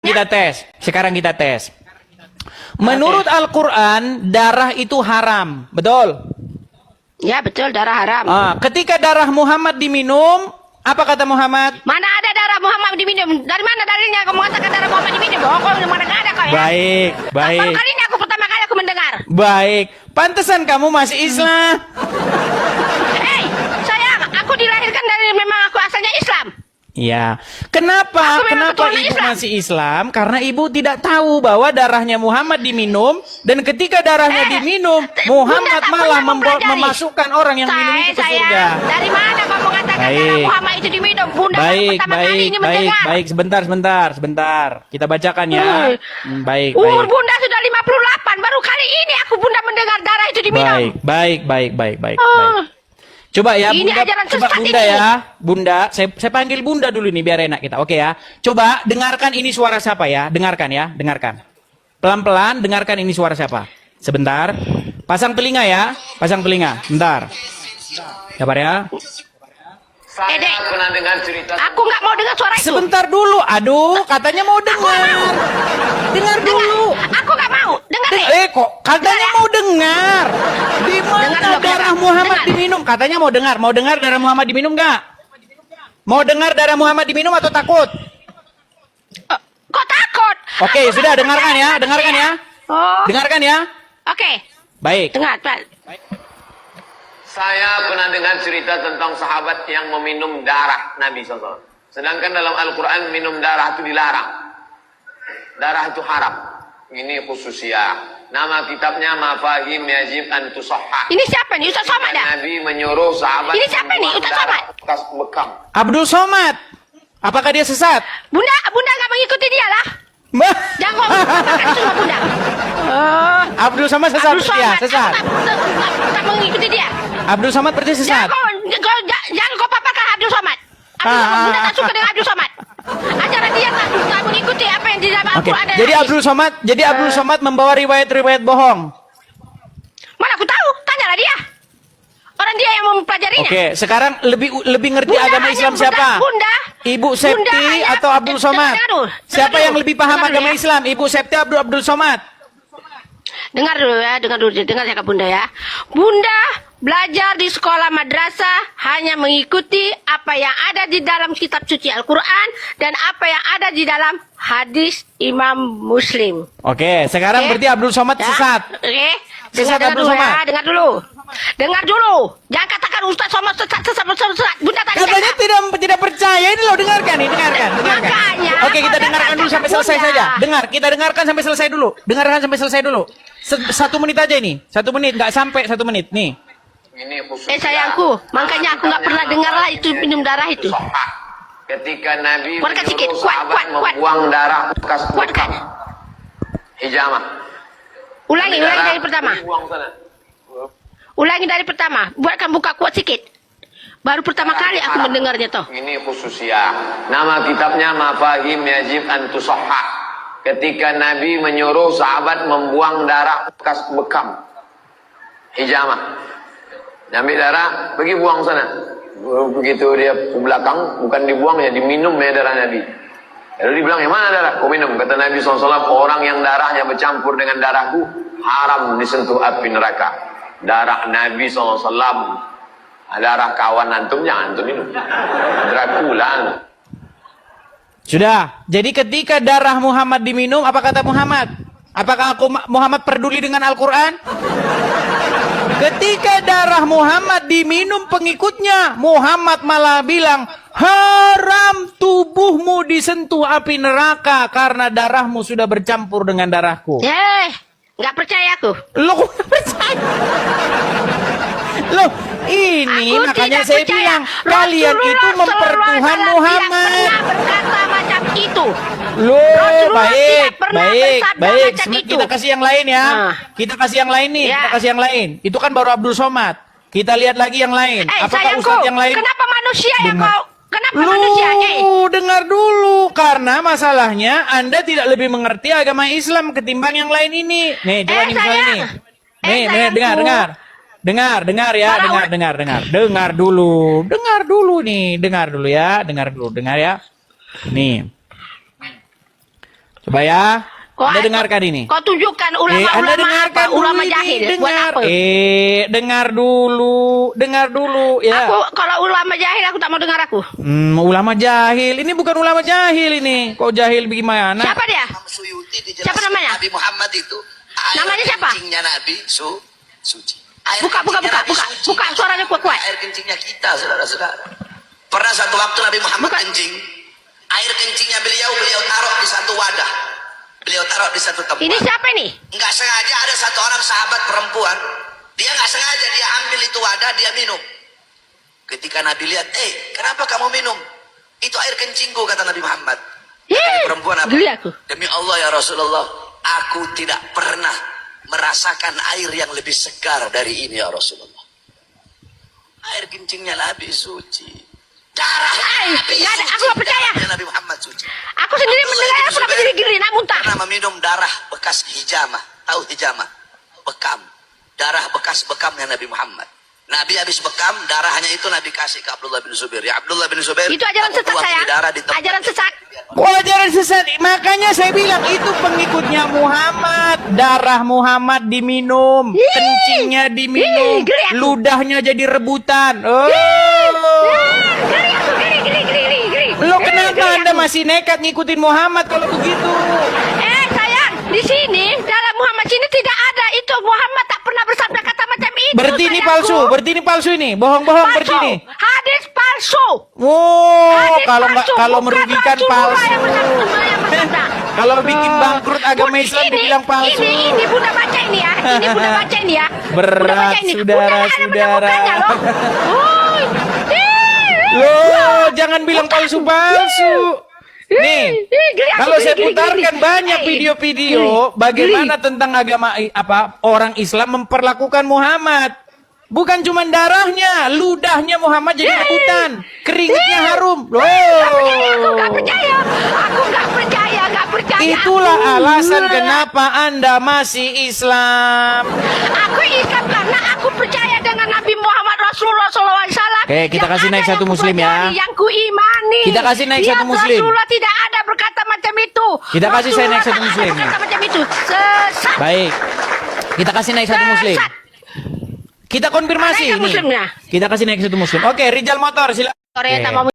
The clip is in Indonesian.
kita tes. Sekarang kita tes. Menurut Al-Quran, darah itu haram. Betul? Ya betul, darah haram. Ketika darah Muhammad diminum, apa kata Muhammad? Mana ada darah Muhammad diminum? Dari mana dalilnya kamu mengatakan darah Muhammad diminum? Oh, kau mana ada kau ya? Baik, baik. Baru kali ini pertama kali aku mendengar. Baik. Pantesan kamu masih Islam. Hei, sayang, aku dilahirkan dari memang aku asalnya Islam. Ya, kenapa ibu Islam. masih Islam? Karena ibu tidak tahu bahwa darahnya Muhammad diminum, dan ketika darahnya diminum, Muhammad malah memasukkan orang yang minum itu ke surga. Dari mana kamu mengatakan darah Muhammad itu diminum? Bunda pertama kali ini mendengar. Baik, sebentar. Kita bacakan ya. Baik. Umur Bunda sudah 58, baru kali ini aku Bunda mendengar darah itu diminum. Baik. Coba ya, ini Bunda ya. Bunda, saya panggil Bunda dulu nih biar enak kita. Oke ya. Coba dengarkan ini suara siapa ya. Dengarkan. Pelan-pelan dengarkan ini suara siapa. Sebentar. Pasang telinga ya. Bentar. Sabar ya. Dek, aku nggak mau dengar suara itu. Sebentar dulu. Aduh, katanya mau dengar. Dengar dulu. Aku nggak mau. Dengar deh. Kok katanya mau dengar. Di mana darah Muhammad diminum? Katanya mau dengar. Mau dengar darah Muhammad diminum nggak? Mau dengar darah Muhammad diminum atau takut? Kok takut? Oke, sudah dengarkan ya. Oh. Dengarkan ya. Oke. Baik. Dengar, Pak. Saya pernah dengar cerita tentang sahabat yang meminum darah Nabi SAW. Sedangkan dalam Al-Quran minum darah itu dilarang. Darah itu haram. Ini khususnya. Nama kitabnya Mafahim Yajib an Tusahhah. Ini siapa nih? Ustaz Somad dah? Nabi menyuruh sahabat Ini siapa nih? Ustaz Somad? bekas bekam. Abdul Somad. Apakah dia sesat? Bunda nggak mengikuti dia lah. Jangan kau semua Bunda. Abdul Somad sesat. Sesat. Tak mengikuti dia. Abdul Somad berarti sesat. Jangan kau paparkan Abdul Somad. Bunda tak suka dengan Abdul Somad. Ajaran dia tak mengikuti apa yang di dalam Oke. Al-Quran. Jadi Abdul Somad membawa riwayat-riwayat bohong. Mana aku tahu? Tanyalah dia. Orang dia yang mempelajarinya. Oke, sekarang lebih ngerti agama Islam siapa? Ibu Septi atau Abdul Somad? Siapa yang lebih paham agama Islam? Ibu Septi atau Abdul Somad? Dengar dulu, dengar ya Kak Bunda ya. Bunda belajar di sekolah madrasah hanya mengikuti apa yang ada di dalam kitab suci Al-Quran dan apa yang ada di dalam hadis Imam Muslim. Oke, sekarang berarti Abdul Somad sesat. Oke, Sesat dengar Abdul dulu Somad. ya, dengar dulu. Jangan katakan Ustaz Somad sesat. Bunda tanya. Katanya tidak percaya. Ini loh, dengarkan. Makanya, Oke, kita dengarkan dulu sampai selesai saja. Kita dengarkan sampai selesai dulu. 1 menit aja ini. 1 menit, nggak sampai 1 menit nih. Ini khususnya. Sayangku, makanya aku nggak pernah dengar lah itu minum darah itu. Ketika Nabi Kuatkan menyuruh sikit, sahabat membuang darah bekas bekam. Hijamah. Ulangi dari pertama. Buang sana. Ulangi dari pertama. Buatkan buka kuat sikit. Baru pertama kali aku mendengarnya toh. Ini khususnya. Nama kitabnya Mafahim Yajib an Tusahhah. Ketika Nabi menyuruh sahabat membuang darah bekas bekam. Hijamah. Ambil darah, pergi buang sana. Begitu dia ke belakang, bukan dibuang ya, diminum ya darah Nabi. Lalu dibilang, yang mana darah? Kau minum. Kata Nabi SAW, orang yang darahnya bercampur dengan darahku, haram disentuh api neraka. Darah Nabi SAW, darah kawan antum, jangan antum minum. Dracula. Sudah. Jadi ketika darah Muhammad diminum, apa kata Muhammad? Apakah Muhammad peduli dengan Al-Quran? Ketika darah Muhammad diminum pengikutnya, Muhammad malah bilang, haram tubuhmu disentuh api neraka karena darahmu sudah bercampur dengan darahku. Nggak percaya aku. Loh, kok nggak percaya? Loh, ini Aku makanya tidak saya percaya. bilang, kalian itu Rasulullah mempertuhan SAW Muhammad. tidak pernah berkata macam itu. Loh, Rasulullah tidak baik. pernah bersabda macam itu. Kita kasih yang lain ya. Kita kasih yang lain nih. Ya. Kita kasih yang lain. Itu kan baru Abdul Somad. Kita lihat lagi yang lain. Apakah sayangku, Ustadz yang lain? kenapa manusia yang kau? Kenapa Loh, manusia? dengar dulu. Karena masalahnya Anda tidak lebih mengerti agama Islam ketimbang yang lain ini. Nih, coba nih misalnya sayang. nih. Nih, dengar. Dengar ya. Dengar ya. Nih. Coba ya. Kok Anda dengarkan ini. Kau tunjukkan Anda ulama-ulama dengarkan apa? dulu Ulama ini, jahil. Buat dengar. apa? Dengar dulu ya. Aku kalau ulama jahil aku tak mau dengar aku. Ulama jahil. Ini bukan ulama jahil ini. Kok jahil bagaimana? Siapa dia? Siapa namanya? Nabi Muhammad itu Namanya siapa? Kencingnya Nabi suci. Air Buka kencingnya Nabi suci. buka suaranya kuat-kuat. Air kencingnya kita, saudara-saudara. Pernah satu waktu Nabi Muhammad Buka. kencing, air kencingnya beliau taruh di satu wadah. Beliau taruh di satu tempat. Ini siapa nih? Nggak sengaja ada satu orang sahabat perempuan, dia nggak sengaja dia ambil itu wadah, dia minum. Ketika Nabi lihat, kenapa kamu minum? Itu air kencingku, kata Nabi Muhammad. Kata perempuan apa? Geli aku. Demi Allah ya Rasulullah, aku tidak pernah merasakan air yang lebih segar dari ini ya Rasulullah. Air kencingnya Nabi suci. Darah Nabi nggak ada, suci. aku nggak percaya. Darahnya Nabi Muhammad suci. Aku sendiri Abdullah mendengar bin aku kenapa Zubair jadi geli nak muntah. pernah meminum darah bekas hijamah. Tahu hijamah? Bekam. Darah bekas bekamnya Nabi Muhammad. Nabi habis bekam, darahnya itu Nabi kasih ke Abdullah bin Zubair. Ya Abdullah bin Zubair, Itu ajaran kamu sesat buang saya. ini darah di tempat Ajaran sesat. Kok ajaran sesat? Makanya saya bilang itu pengikutnya Muhammad. Darah Muhammad diminum, kencingnya diminum, geli aku. ludahnya jadi rebutan. Oh. Geli aku, geli. Lo kenapa Anda masih nekat ngikutin Muhammad kalau begitu? Sayang, di sini dalam Muhammad sini tidak ada itu. Muhammad tak pernah bersabda kata macam itu. Berarti ini sayangku. palsu ini, bohong-bohong Palsu. berarti ini. Hadis palsu. Oh, Hadis palsu. kalau Bukan merugikan Rasulullah palsu. yang bersabda. Kalau bikin bangkrut agama Bunda, Islam dibilang palsu. Ini Bunda baca ini ya. Ini Bunda baca ini ya. Berat, Bunda baca ini. saudara, Bunda ada saudara. menemukannya loh. Wuih. Loh, jangan bilang palsu-palsu. Nih, Geli aku, kalau saya geli. putarkan banyak video-video bagaimana tentang agama orang Islam memperlakukan Muhammad. Bukan cuma darahnya, ludahnya Muhammad jadi rebutan, keringetnya harum. Loh. Aku nggak percaya. Aku nggak percaya. Itulah Aku. alasan kenapa Anda masih Islam. Aku Islam karena aku percaya dengan Nabi Muhammad Rasulullah SAW. Oke, kita Yang kasih ada naik yang satu muslim ya. kupelajari, Yang kuimani. Kita kasih naik satu muslim. Rasulullah tidak ada berkata macam itu. Kita kasih saya naik Rasulullah satu tak muslim ada nih. berkata macam itu. Sesat. Baik, kita kasih naik satu muslim. Sesat. Kita konfirmasi Naik ini. muslimnya. Kita kasih naik satu muslim. Oke, Rijal Motor, silakan. Sorry, Oke. tak mau